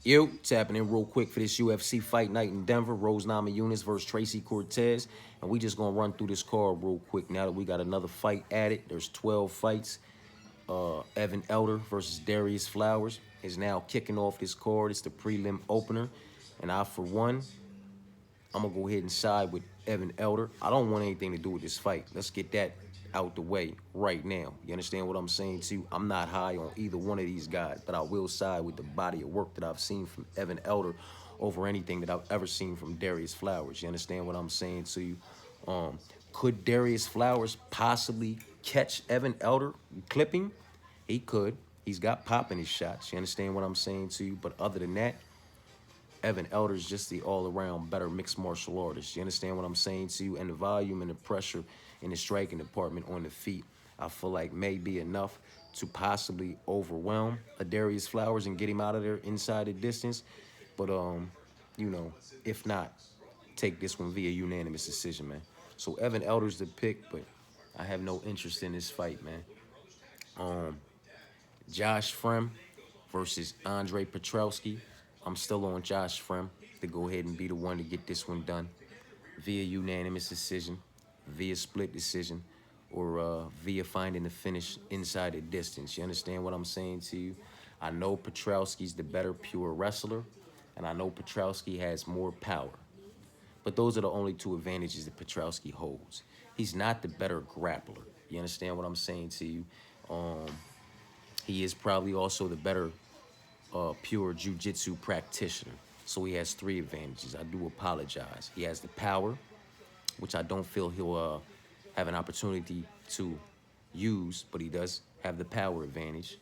Yo, tapping in real quick for this UFC fight night in Denver. Rose Namajunas versus Tracy Cortez. And we just gonna run through this card real quick now that we got another fight added. There's 12 fights. Evan Elder versus Darius Flowers is now kicking off this card. It's the prelim opener. And I, for one, I'm gonna go ahead and side with Evan Elder. I don't want anything to do with this fight. Let's get that out the way right now. You understand what I'm saying to you? I'm not high on either one of these guys, but I will side with the body of work that I've seen from Evan Elder over anything that I've ever seen from Darius Flowers. You understand what I'm saying to you? Um, could Darius Flowers possibly catch Evan Elder clipping? He could. He's got pop in his shots. You understand what I'm saying to you? But other than that, Evan Elder's just the all-around better mixed martial artist. You understand what I'm saying to you? And the volume and the pressure in the striking department on the feet, I feel like may be enough to possibly overwhelm a Darius Flowers and get him out of there inside the distance. But you know, if not, take this one via unanimous decision, man. So Evan Elder's the pick, but I have no interest in this fight, man. Um, Josh Frem versus Andre Petrowski. I'm still on Josh Frem to go ahead and be the one to get this one done via unanimous decision, via split decision, or via finding the finish inside the distance. You understand what I'm saying to you? I know Petrowski's the better pure wrestler, and I know Petrowski has more power. But those are the only two advantages that Petrowski holds. He's not the better grappler. You understand what I'm saying to you? Um, he is probably also the better pure jiu-jitsu practitioner. So he has three advantages. I do apologize. He has the power, which I don't feel he'll have an opportunity to use, but he does have the power advantage.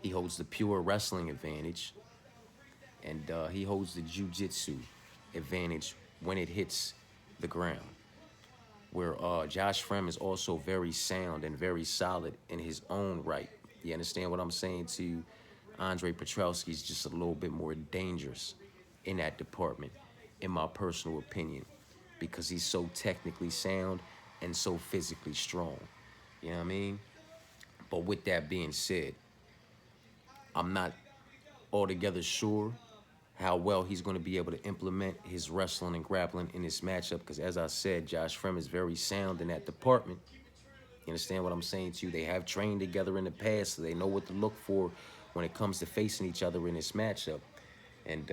He holds the pure wrestling advantage, and he holds the jiu-jitsu advantage when it hits the ground. Where Josh Frem is also very sound and very solid in his own right. You understand what I'm saying to you? Andre Petrowski is just a little bit more dangerous in that department, in my personal opinion, because he's so technically sound and so physically strong. You know what I mean? But with that being said, I'm not altogether sure how well he's going to be able to implement his wrestling and grappling in this matchup because, as I said, Josh Frem is very sound in that department. You understand what I'm saying to you? They have trained together in the past, so they know what to look for when it comes to facing each other in this matchup. And,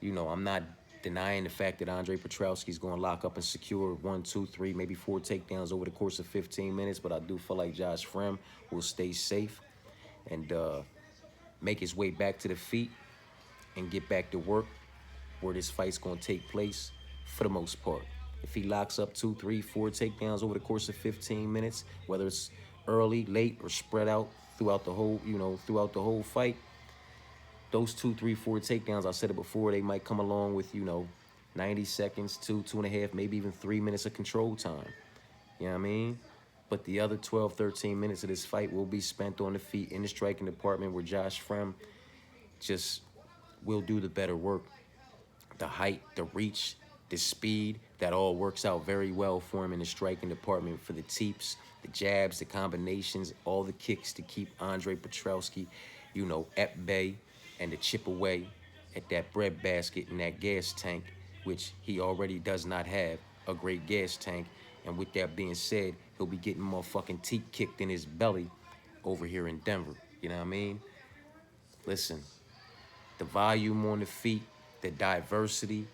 you know, I'm not denying the fact that Andre Petrowski is going to lock up and secure 1, 2, 3, maybe 4 takedowns over the course of 15 minutes, but I do feel like Josh Frem will stay safe and make his way back to the feet and get back to work where this fight's going to take place for the most part. If he locks up 2, 3, 4 takedowns over the course of 15 minutes, whether it's early, late, or spread out throughout the whole, throughout the whole fight, those 2, 3, 4 takedowns, I said it before, they might come along with, 90 seconds, 2.5, maybe even 3 minutes of control time. You know what I mean? But the other 12, 13 minutes of this fight will be spent on the feet in the striking department where Josh Frem just will do the better work. The height, the reach, the speed, that all works out very well for him in the striking department for the teeps, the jabs, the combinations, all the kicks to keep Andre Petrowski, at bay and to chip away at that bread basket and that gas tank, which he already does not have a great gas tank. And with that being said, he'll be getting motherfucking teeth kicked in his belly over here in Denver. You know what I mean? Listen, the volume on the feet, the diversity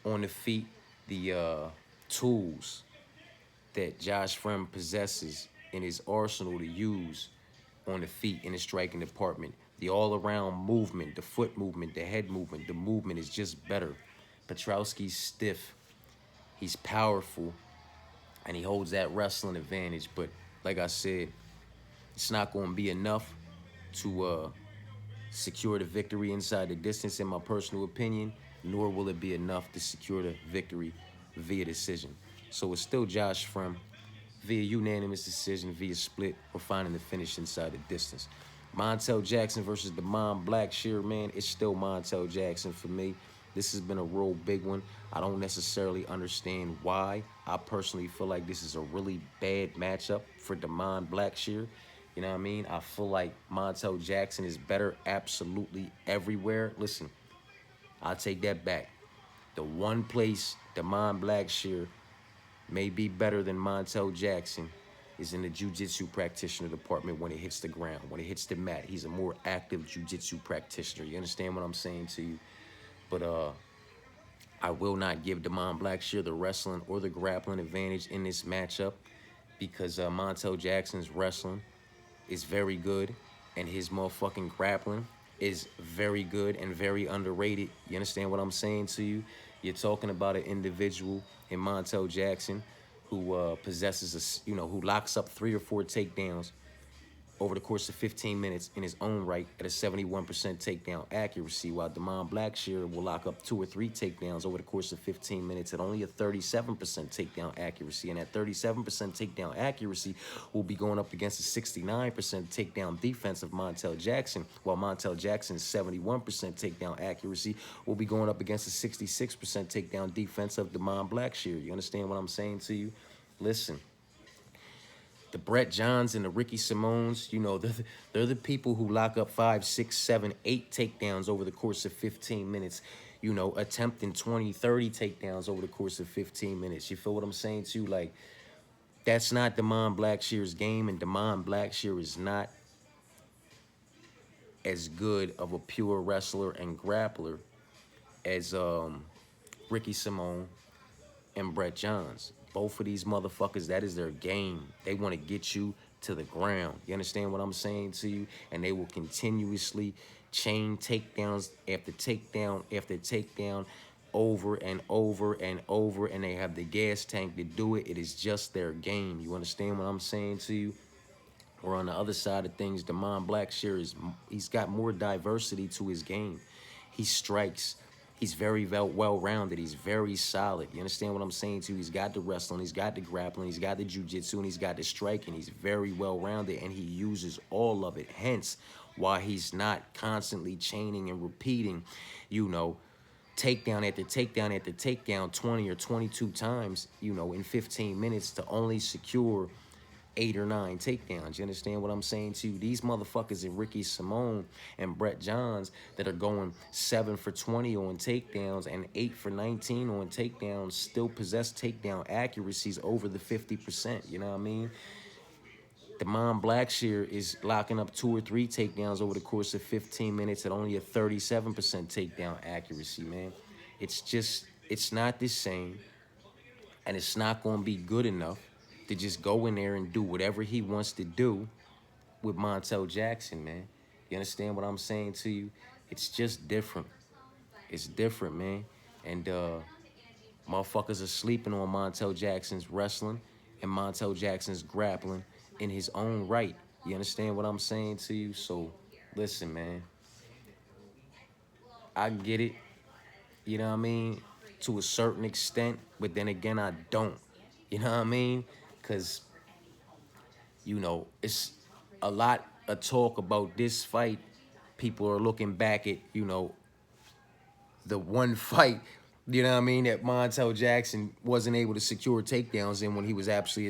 on the feet, the tools that Josh Frem possesses in his arsenal to use on the feet in the striking department. The all-around movement, the foot movement, the head movement, the movement is just better. Petrowski's stiff, he's powerful, and he holds that wrestling advantage. But like I said, it's not going to be enough to secure the victory inside the distance, in my personal opinion, nor will it be enough to secure the victory via decision. So it's still Josh Frem via unanimous decision, via split, or finding the finish inside the distance. Montel Jackson versus Damon Blackshear, man, it's still Montel Jackson for me. This has been a real big one. I don't necessarily understand why. I personally feel like this is a really bad matchup for Damon Blackshear You know what I mean? I feel like Montel Jackson is better absolutely everywhere. Listen, I'll take that back. The one place Damon Blackshear may be better than Montel Jackson is in the jiu-jitsu practitioner department when it hits the ground, when it hits the mat. He's a more active jiu-jitsu practitioner. You understand what I'm saying to you? But I will not give Damon Blackshear the wrestling or the grappling advantage in this matchup because Montel Jackson's wrestling is very good and his motherfucking grappling is very good and very underrated. You understand what I'm saying to you? You're talking about an individual in Montel Jackson who possesses who locks up 3 or 4 takedowns over the course of 15 minutes in his own right at a 71% takedown accuracy, while Damon Blackshear will lock up 2 or 3 takedowns over the course of 15 minutes at only a 37% takedown accuracy. And that 37% takedown accuracy will be going up against a 69% takedown defense of Montel Jackson, while Montel Jackson's 71% takedown accuracy will be going up against a 66% takedown defense of Damon Blackshear. You understand what I'm saying to you? Listen. The Brett Johns and the Ricky Simones, they're the people who lock up 5, 6, 7, 8 takedowns over the course of 15 minutes, attempting 20, 30 takedowns over the course of 15 minutes. You feel what I'm saying to you? Like, that's not Damon Blackshear's game, and Damon Blackshear is not as good of a pure wrestler and grappler as Ricky Simone and Brett Johns. Both of these motherfuckers, that is their game. They want to get you to the ground. You understand what I'm saying to you? And they will continuously chain takedowns after takedown after takedown over and over and over, and they have the gas tank to do it. It is just their game. You understand what I'm saying to you? Or on the other side of things, Damon Blackshear he's got more diversity to his game. He strikes. He's very well-rounded. He's very solid. You understand what I'm saying to you? He's got the wrestling, he's got the grappling, he's got the jiu-jitsu, and he's got the striking. He's very well-rounded, and he uses all of it. Hence, why he's not constantly chaining and repeating, takedown after takedown after takedown 20 or 22 times, in 15 minutes to only secure 8 or 9 takedowns. You understand what I'm saying to you? These motherfuckers in Ricky Simone and Brett Johns that are going 7 for 20 on takedowns and 8 for 19 on takedowns still possess takedown accuracies over the 50%. You know what I mean? Damon Blackshear is locking up 2 or 3 takedowns over the course of 15 minutes at only a 37% takedown accuracy, man. It's not the same, and it's not going to be good enough to just go in there and do whatever he wants to do with Montel Jackson, man. You understand what I'm saying to you? It's just different. It's different, man. And motherfuckers are sleeping on Montel Jackson's wrestling and Montel Jackson's grappling in his own right. You understand what I'm saying to you? So, listen, man. I get it, you know what I mean, to a certain extent, but then again, I don't. You know what I mean? Because, it's a lot of talk about this fight. People are looking back at, the one fight, that Montel Jackson wasn't able to secure takedowns in when he was actually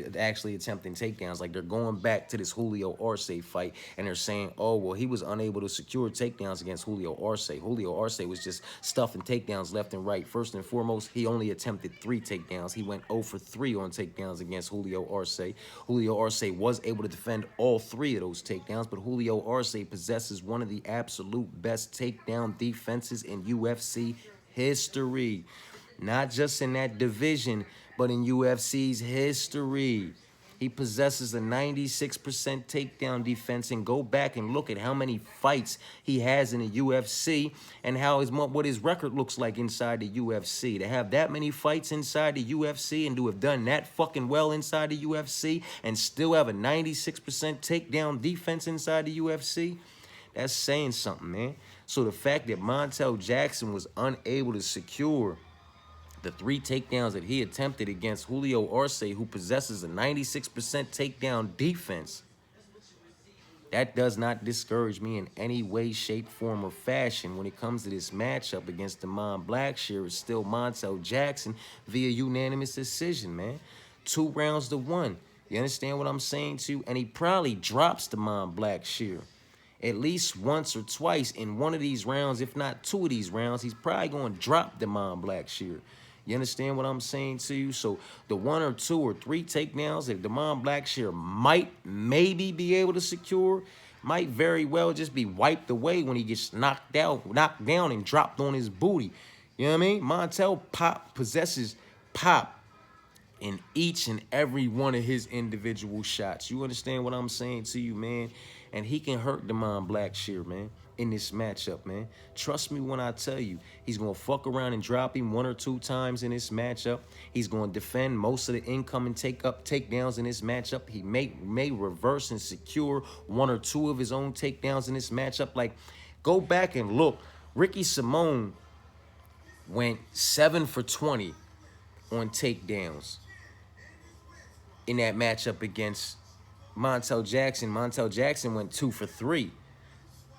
attempting takedowns. Like, they're going back to this Julio Arce fight, and they're saying, oh, well, he was unable to secure takedowns against Julio Arce. Julio Arce was just stuffing takedowns left and right. First and foremost, he only attempted 3 takedowns. He went 0 for 3 on takedowns against Julio Arce. Julio Arce was able to defend all 3 of those takedowns, but Julio Arce possesses one of the absolute best takedown defenses in UFC history. Not just in that division, but in UFC's history. He possesses a 96% takedown defense, and go back and look at how many fights he has in the UFC and what his record looks like inside the UFC. To have that many fights inside the UFC and to have done that fucking well inside the UFC and still have a 96% takedown defense inside the UFC, that's saying something, man. So the fact that Montel Jackson was unable to secure the 3 takedowns that he attempted against Julio Arce, who possesses a 96% takedown defense, that does not discourage me in any way, shape, form, or fashion when it comes to this matchup against Damon Blackshear. It's still Montel Jackson via unanimous decision, man. 2 rounds to 1. You understand what I'm saying to you? And he probably drops Damon Blackshear at least once or twice in one of these rounds, if not two of these rounds. He's probably going to drop Damon Blackshear. You understand what I'm saying to you? So the one or two or three takedowns that Damon Blackshear might maybe be able to secure might very well just be wiped away when he gets knocked down and dropped on his booty. You know what I mean? Montel possesses pop in each and every one of his individual shots. You understand what I'm saying to you, man? And he can hurt Damon Blackshear, man, in this matchup, man. Trust me when I tell you, he's going to fuck around and drop him one or two times in this matchup. He's going to defend most of the incoming takedowns in this matchup. He may reverse and secure one or two of his own takedowns in this matchup. Like, go back and look. Ricky Simone went 7 for 20 on takedowns in that matchup against Montel Jackson. Montel Jackson went 2 for 3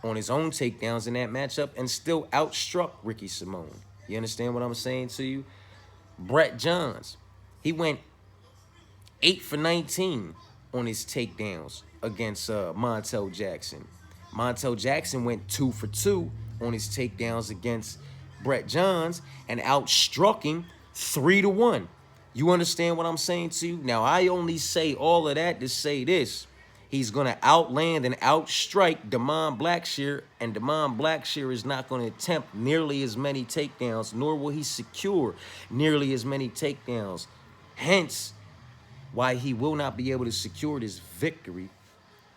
on his own takedowns in that matchup and still outstruck Ricky Simone. You understand what I'm saying to you? Brett Johns, he went 8 for 19 on his takedowns against Montel Jackson. Montel Jackson went 2 for 2 on his takedowns against Brett Johns and outstruck him 3-1. You understand what I'm saying to you? Now, I only say all of that to say this. He's going to outland and outstrike Damon Blackshear, and Damon Blackshear is not going to attempt nearly as many takedowns, nor will he secure nearly as many takedowns. Hence, why he will not be able to secure this victory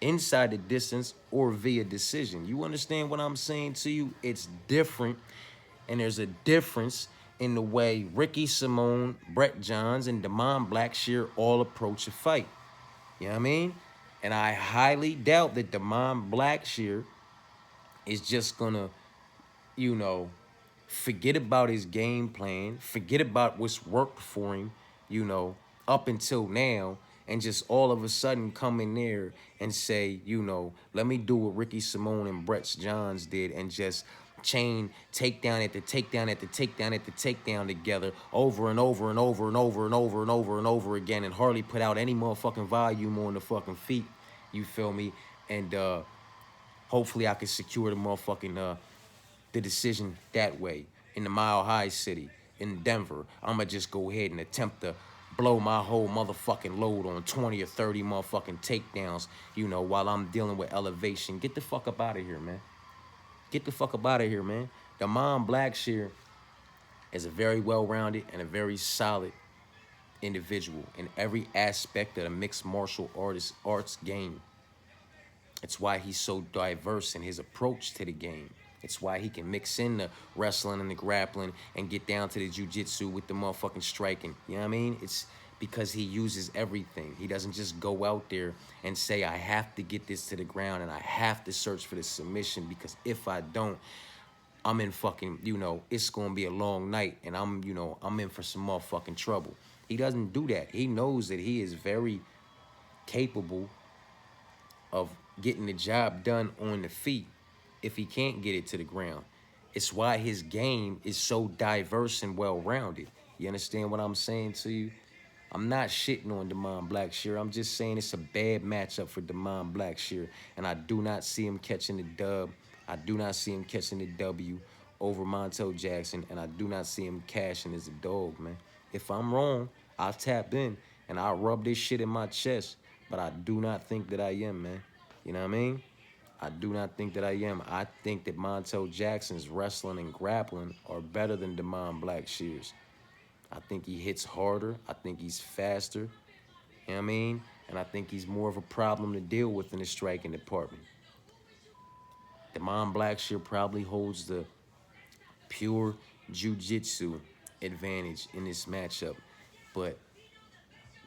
inside the distance or via decision. You understand what I'm saying to you? It's different, and there's a difference in the way Ricky Simone, Brett Johns, and Damon Blackshear all approach a fight. You know what I mean? And I highly doubt that Damon Blackshear is just gonna, you know, forget about his game plan, forget about what's worked for him, you know, up until now, and just all of a sudden come in there and say, you know, let me do what Ricky Simone and Brett Johns did and just chain takedown at the takedown at the takedown at the takedown together over and over and over and over and over and over and over again and hardly put out any motherfucking volume on the fucking feet. You feel me? And hopefully I can secure the motherfucking the decision that way in the Mile High City in Denver. I'ma just go ahead and attempt to blow my whole motherfucking load on 20 or 30 motherfucking takedowns, you know, while I'm dealing with elevation. Get the fuck up out of here, man. Get the fuck up out of here, man. Damon Blackshear is a very well-rounded and a very solid individual in every aspect of the mixed martial arts game. It's why he's so diverse in his approach to the game. It's why he can mix in the wrestling and the grappling and get down to the jiu-jitsu with the motherfucking striking. You know what I mean? It's because he uses everything. He doesn't just go out there and say, I have to get this to the ground and I have to search for the submission, because if I don't, I'm in fucking, you know, it's going to be a long night and I'm, you know, I'm in for some motherfucking trouble. He doesn't do that. He knows that he is very capable of getting the job done on the feet if he can't get it to the ground. It's why his game is so diverse and well-rounded. You understand what I'm saying to you? I'm not shitting on Damon Blackshear. I'm just saying it's a bad matchup for Damon Blackshear, and I do not see him catching the dub. I do not see him catching the W over Montel Jackson, and I do not see him cashing as a dog, man. If I'm wrong, I'll tap in, and I'll rub this shit in my chest, but I do not think that I am, man. You know what I mean? I do not think that I am. I think that Montel Jackson's wrestling and grappling are better than Damon Blackshear's. I think he hits harder. I think he's faster. You know what I mean? And I think he's more of a problem to deal with in the striking department. Damon Blackshear probably holds the pure jiu-jitsu advantage in this matchup, but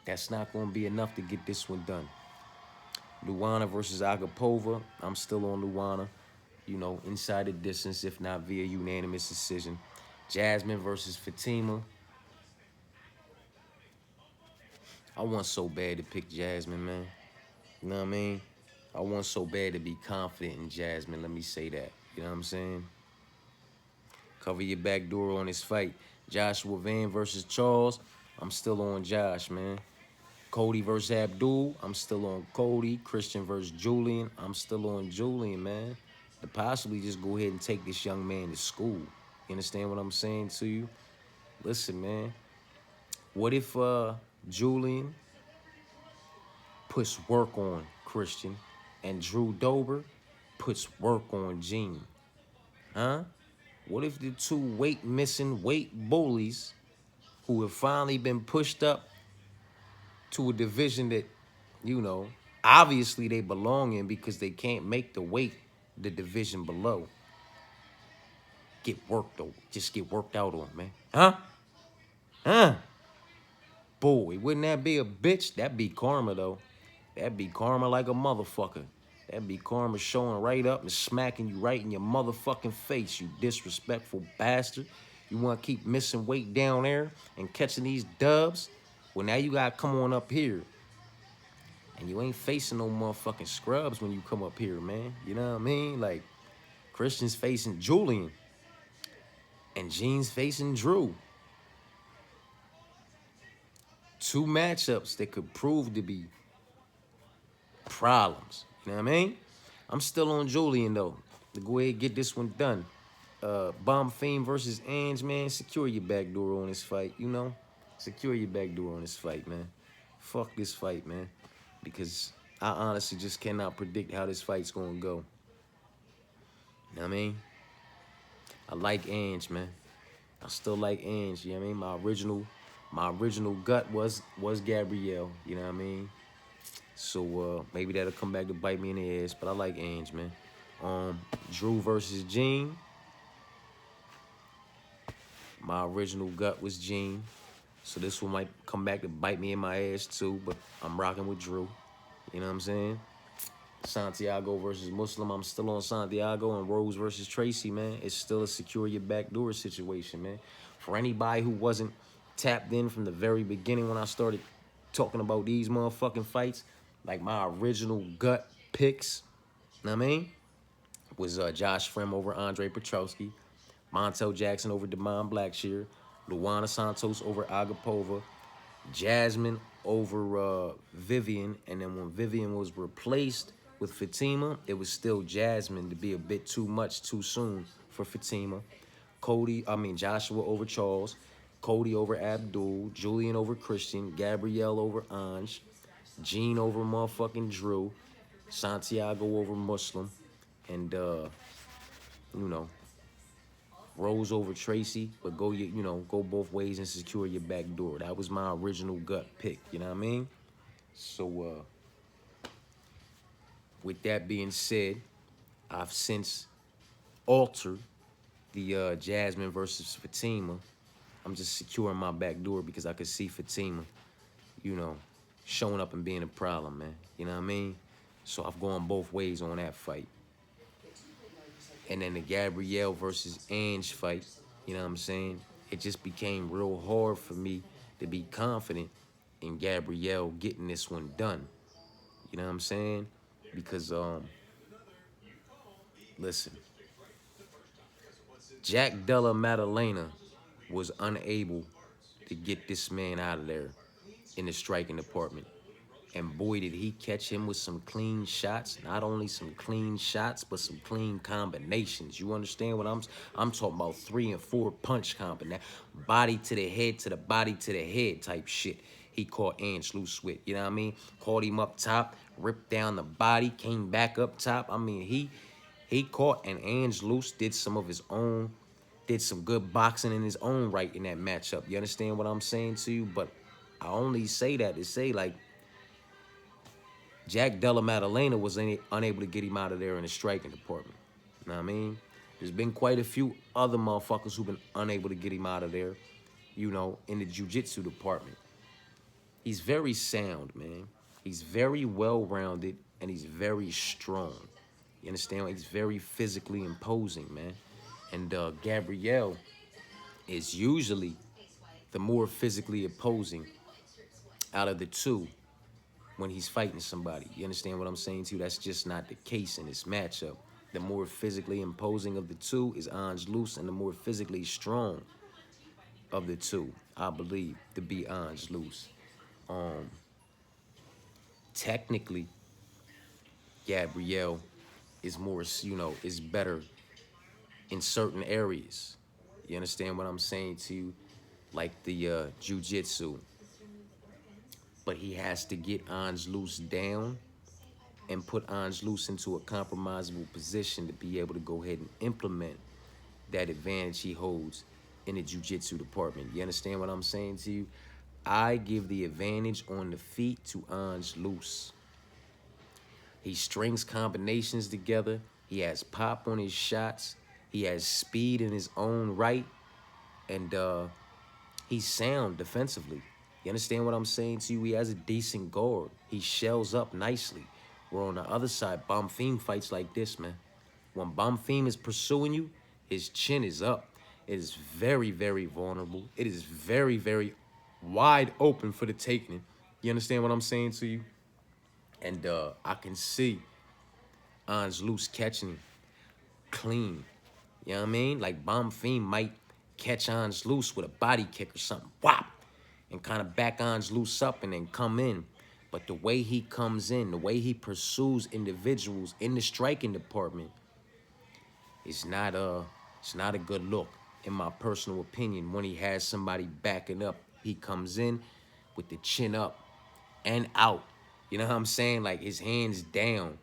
that's not going to be enough to get this one done. Luana versus Agapova. I'm still on Luana, you know, inside the distance, if not via unanimous decision. Jasmine versus Fatima. I want so bad to pick Jasmine, man. You know what I mean? I want so bad to be confident in Jasmine. Let me say that. You know what I'm saying? Cover your back door on this fight. Joshua Van versus Charles. I'm still on Josh, man. Cody versus Abdul, I'm still on Cody. Christian versus Julian, I'm still on Julian, man. To possibly just go ahead and take this young man to school. You understand what I'm saying to you? Listen, man. What if Julian puts work on Christian and Drew Dober puts work on Gene? Huh? What if the two weight bullies who have finally been pushed up to a division that, you know, obviously they belong in because they can't make the weight the division below, get worked on, just get worked out on, man? Huh? Huh? Boy, wouldn't that be a bitch? That'd be karma, though. That'd be karma like a motherfucker. That'd be karma showing right up and smacking you right in your motherfucking face, you disrespectful bastard. You want to keep missing weight down there and catching these dubs? Well, now you got to come on up here. And you ain't facing no motherfucking scrubs when you come up here, man. You know what I mean? Like, Christian's facing Julian. And Gene's facing Drew. Two matchups that could prove to be problems. You know what I mean? I'm still on Julian, though. To go ahead and get this one done. Bomb Fiend versus Ange, man. Secure your back door on this fight, you know? Secure your back door on this fight, man. Fuck this fight, man. Because I honestly just cannot predict how this fight's going to go. You know what I mean? I like Ange, man. I still like Ange, you know what I mean? My original gut was Gabrielle, you know what I mean? So maybe that'll come back to bite me in the ass, but I like Ange, man. Drew versus Gene. My original gut was Gene. So this one might come back to bite me in my ass too, but I'm rocking with Drew. You know what I'm saying? Santiago versus Muslim. I'm still on Santiago. And Rose versus Tracy, man. It's still a secure your back door situation, man. For anybody who wasn't tapped in from the very beginning when I started talking about these motherfucking fights, like my original gut picks, know what I mean? Was Josh Frem over Andre Petrowski, Montel Jackson over Damon Blackshear, Luana Santos over Agapova, Jasmine over Vivian, and then when Vivian was replaced with Fatima, it was still Jasmine to be a bit too much too soon for Fatima. Joshua over Charles, Cody over Abdul, Julian over Christian, Gabrielle over Ange, Gene over motherfucking Drew, Santiago over Muslim, and you know, Rose over Tracy, but go both ways and secure your back door. That was my original gut pick, you know what I mean? So with that being said, I've since altered the Jasmine versus Fatima. I'm just securing my back door because I could see Fatima, you know, showing up and being a problem, man. You know what I mean? So I've gone both ways on that fight. And then the Gabrielle versus Ange fight, you know what I'm saying? It just became real hard for me to be confident in Gabrielle getting this one done. You know what I'm saying? Because, listen, Jack Della Maddalena was unable to get this man out of there in the striking department. And boy, did he catch him with some clean shots. Not only some clean shots, but some clean combinations. You understand what I'm talking about? 3 and 4 punch combination. Body to the head, to the body to the head type shit. He caught Ange loose with, you know what I mean? Caught him up top, ripped down the body, came back up top. I mean, he caught and Ange loose did some good boxing in his own right in that matchup. You understand what I'm saying to you? But I only say that to say, like, Jack Della Maddalena was unable to get him out of there in the striking department. You know what I mean? There's been quite a few other motherfuckers who've been unable to get him out of there, you know, in the jiu-jitsu department. He's very sound, man. He's very well-rounded, and he's very strong. You understand? He's very physically imposing, man. And Gabrielle is usually the more physically opposing out of the two when he's fighting somebody. You understand what I'm saying to you? That's just not the case in this matchup. The more physically imposing of the two is Ange Loose, and the more physically strong of the two, I believe, to be Ange Loose. technically, Gabrielle is more, is better in certain areas. You understand what I'm saying to you? Like the jujitsu. But he has to get Angelus down and put Angelus into a compromisable position to be able to go ahead and implement that advantage he holds in the jiu-jitsu department. You understand what I'm saying to you? I give the advantage on the feet to Angelus. He strings combinations together. He has pop on his shots. He has speed in his own right. And he's sound defensively. You understand what I'm saying to you? He has a decent guard. He shells up nicely. Where on the other side, Bonfim fights like this, man. When Bonfim is pursuing you, his chin is up. It is very, very vulnerable. It is very, very wide open for the taking. You understand what I'm saying to you? And I can see Angelus catching him clean. You know what I mean? Like Bonfim might catch Angelus with a body kick or something. Whop! And kind of back Angelus up and then come in. But the way he comes in, the way he pursues individuals in the striking department, it's not a good look, in my personal opinion. When he has somebody backing up, he comes in with the chin up and out. You know what I'm saying? Like his hands down.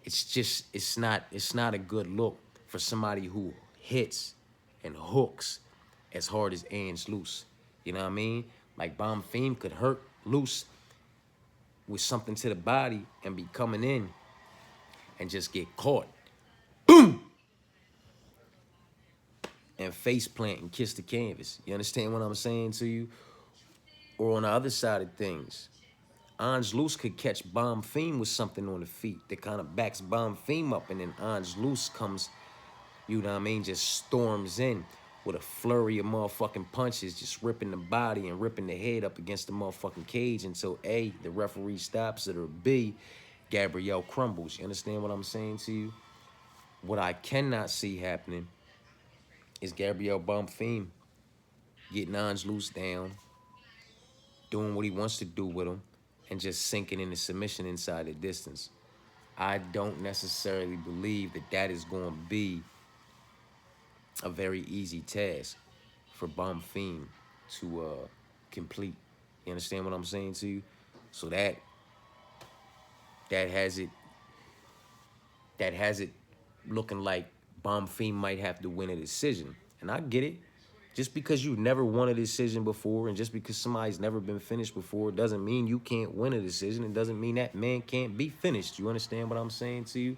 It's not a good look for somebody who hits and hooks as hard as Angelus. You know what I mean? Like Bonfim could hurt loose with something to the body and be coming in and just get caught. Boom! And face plant and kiss the canvas. You understand what I'm saying to you? Or on the other side of things, Angelus could catch Bonfim with something on the feet that kind of backs Bonfim up, and then Angelus comes, you know what I mean, just storms in with a flurry of motherfucking punches, just ripping the body and ripping the head up against the motherfucking cage until A, the referee stops it, or B, Gabrielle crumbles. You understand what I'm saying to you? What I cannot see happening is Gabrielle Bonfim getting Angelus down, doing what he wants to do with him, and just sinking into submission inside the distance. I don't necessarily believe that that is going to be a very easy task for Bonfim to complete. You understand what I'm saying to you? So that has it looking like Bonfim might have to win a decision. And I get it. Just because you've never won a decision before and just because somebody's never been finished before doesn't mean you can't win a decision. It doesn't mean that man can't be finished. You understand what I'm saying to you?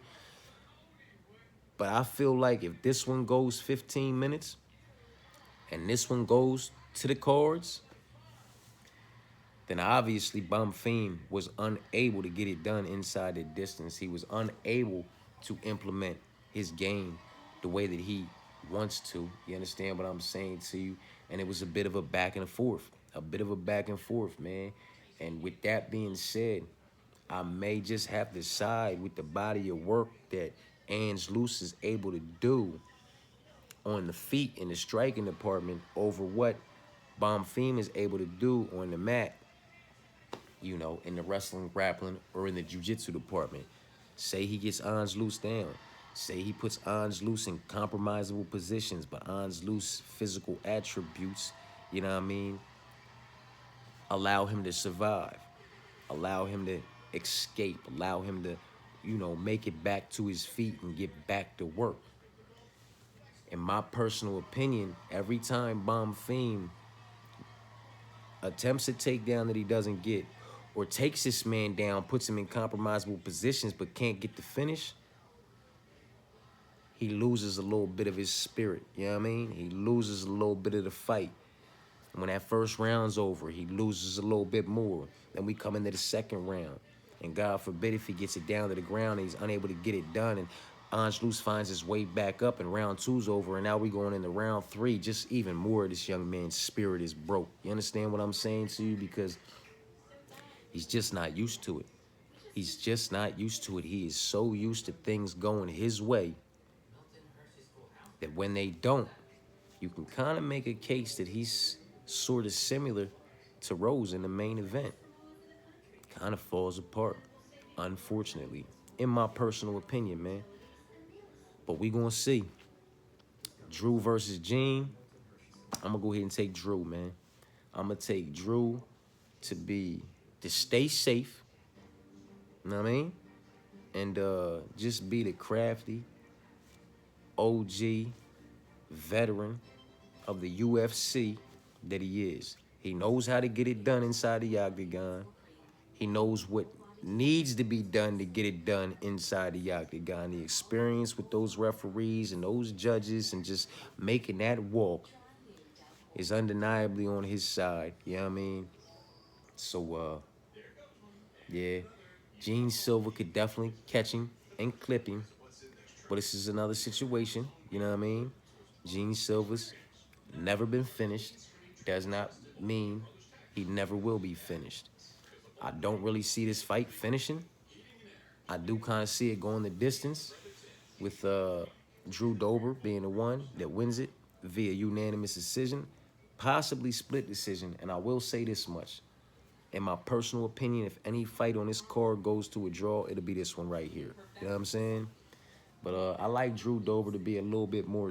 But I feel like if this one goes 15 minutes and this one goes to the cards, then obviously Bonfim was unable to get it done inside the distance. He was unable to implement his game the way that he wants to. You understand what I'm saying to you? And it was a bit of a back and forth. A bit of a back and forth, man. And with that being said, I may just have to side with the body of work that Angelus is able to do on the feet in the striking department over what Bonfim is able to do on the mat, you know, in the wrestling, grappling, or in the jiu-jitsu department. Say he gets Angelus down. Say he puts Angelus in compromisable positions, but Angelus' physical attributes, you know what I mean, allow him to survive, allow him to escape, allow him to, you know, make it back to his feet and get back to work. In my personal opinion, every time Bonfim attempts a takedown that he doesn't get, or takes this man down, puts him in compromisable positions, but can't get the finish, he loses a little bit of his spirit. You know what I mean? He loses a little bit of the fight. When that first round's over, he loses a little bit more. Then we come into the second round. And God forbid if he gets it down to the ground and he's unable to get it done, and Angelus finds his way back up and round two's over, and now we going into round three, just even more of this young man's spirit is broke. You understand what I'm saying to you? Because he's just not used to it. He's just not used to it. He is so used to things going his way that when they don't, you can kind of make a case that he's sort of similar to Rose in the main event. kind of falls apart, unfortunately, in my personal opinion, man. But we gonna see. Drew versus Gene. I'm gonna go ahead and take Drew, man. I'm gonna take Drew to stay safe. You know what I mean? And just be the crafty OG veteran of the UFC that he is. He knows how to get it done inside the octagon. He knows what needs to be done to get it done inside the octagon. The experience with those referees and those judges and just making that walk is undeniably on his side. You know what I mean? So, yeah, Gene Silver could definitely catch him and clip him. But this is another situation. You know what I mean? Gene Silver's never been finished. Does not mean he never will be finished. I don't really see this fight finishing. I do kind of see it going the distance with Drew Dober being the one that wins it via unanimous decision, possibly split decision. And I will say this much. In my personal opinion, if any fight on this card goes to a draw, it'll be this one right here. You know what I'm saying? But I like Drew Dober to be a little bit more,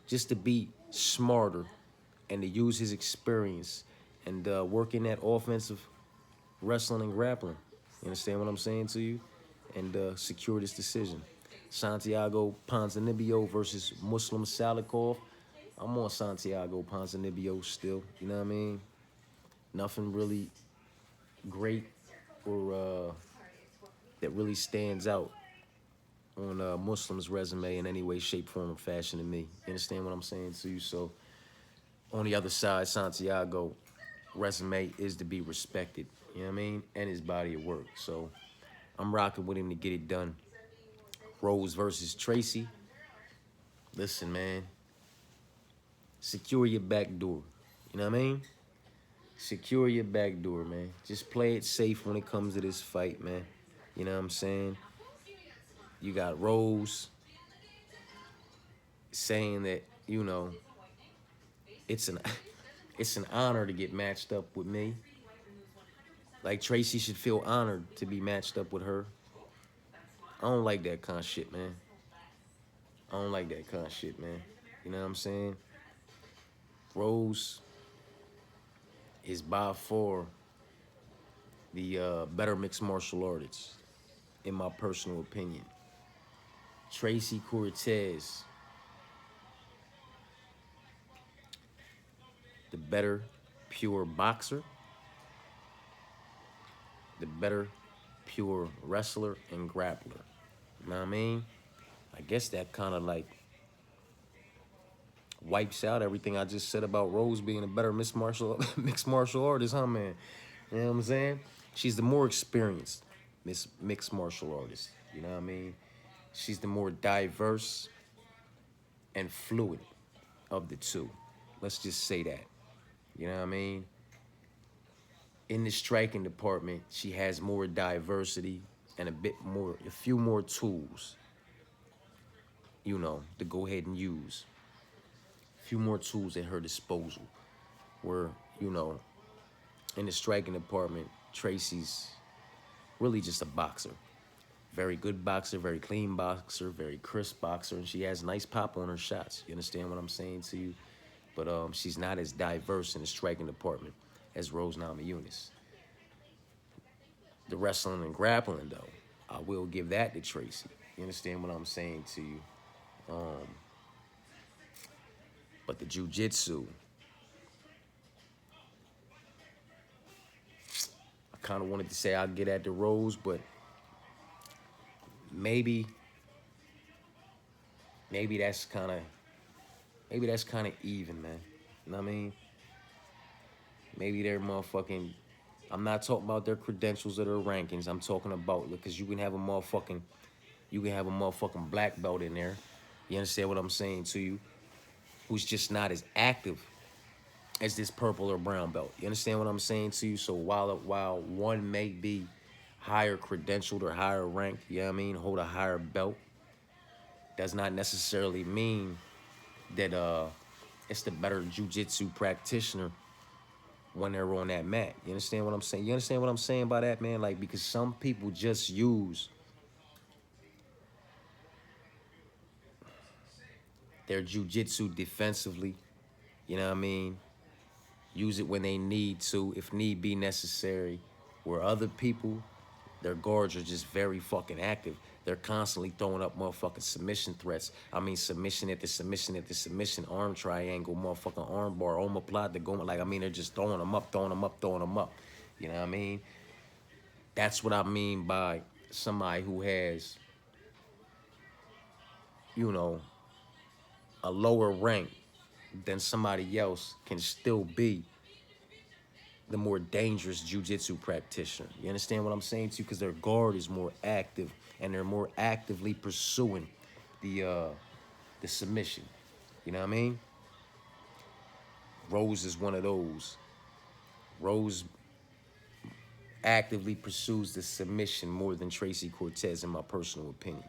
just to be smarter and to use his experience and work in that offensive wrestling and grappling. You understand what I'm saying to you? And secure this decision. Santiago Ponzinibbio versus Muslim Salikov. I'm on Santiago Ponzinibbio still. You know what I mean? Nothing really great or that really stands out on Muslim's resume in any way, shape, form, or fashion to me. You understand what I'm saying to you? So on the other side, Santiago resume is to be respected. You know what I mean? And his body of work. So I'm rocking with him to get it done. Rose versus Tracy. Listen, man. Secure your back door. You know what I mean? Secure your back door, man. Just play it safe when it comes to this fight, man. You know what I'm saying? You got Rose saying that, it's an it's an honor to get matched up with me. Like Tracy should feel honored to be matched up with her. I don't like that kind of shit, man. I don't like that kind of shit, man. You know what I'm saying? Rose is by far the better mixed martial artist, in my personal opinion. Tracy Cortez, the better pure boxer, the better pure wrestler and grappler. You know what I mean? I guess that kind of like wipes out everything I just said about Rose being a better mixed martial artist, huh, man? You know what I'm saying? She's the more experienced mixed martial artist. You know what I mean? She's the more diverse and fluid of the two. Let's just say that. You know what I mean? In the striking department, she has more diversity and a few more tools, to go ahead and use. A few more tools at her disposal. Where, in the striking department, Tracy's really just a boxer. Very good boxer, very clean boxer, very crisp boxer, and she has nice pop on her shots. You understand what I'm saying to you? But she's not as diverse in the striking department as Rose Namajunas. The wrestling and grappling, though, I will give that to Tracy. You understand what I'm saying to you? But the jiu-jitsu, I kind of wanted to say I'll get at the Rose, but maybe that's kind of even, man. You know what I mean? Maybe they're motherfucking. I'm not talking about their credentials or their rankings. I'm talking about, because you can have a motherfucking black belt in there. You understand what I'm saying to you? Who's just not as active as this purple or brown belt. You understand what I'm saying to you? So while one may be higher credentialed or higher ranked, you know what I mean, hold a higher belt, does not necessarily mean that it's the better jiu-jitsu practitioner when they're on that mat. You understand what I'm saying? You understand what I'm saying by that, man? Like, because some people just use their jujitsu defensively. You know what I mean? Use it when they need to, if need be necessary. Where other people, their guards are just very fucking active. They're constantly throwing up motherfucking submission threats. I mean, submission at the submission at the submission, arm triangle, motherfucking arm bar, omoplata going. Like, I mean, they're just throwing them up, throwing them up, throwing them up. You know what I mean? That's what I mean by somebody who has, you know, a lower rank than somebody else can still be the more dangerous jujitsu practitioner. You understand what I'm saying to you? Because their guard is more active and they're more actively pursuing the submission. You know what I mean? Rose is one of those. Rose actively pursues the submission more than Tracy Cortez, in my personal opinion.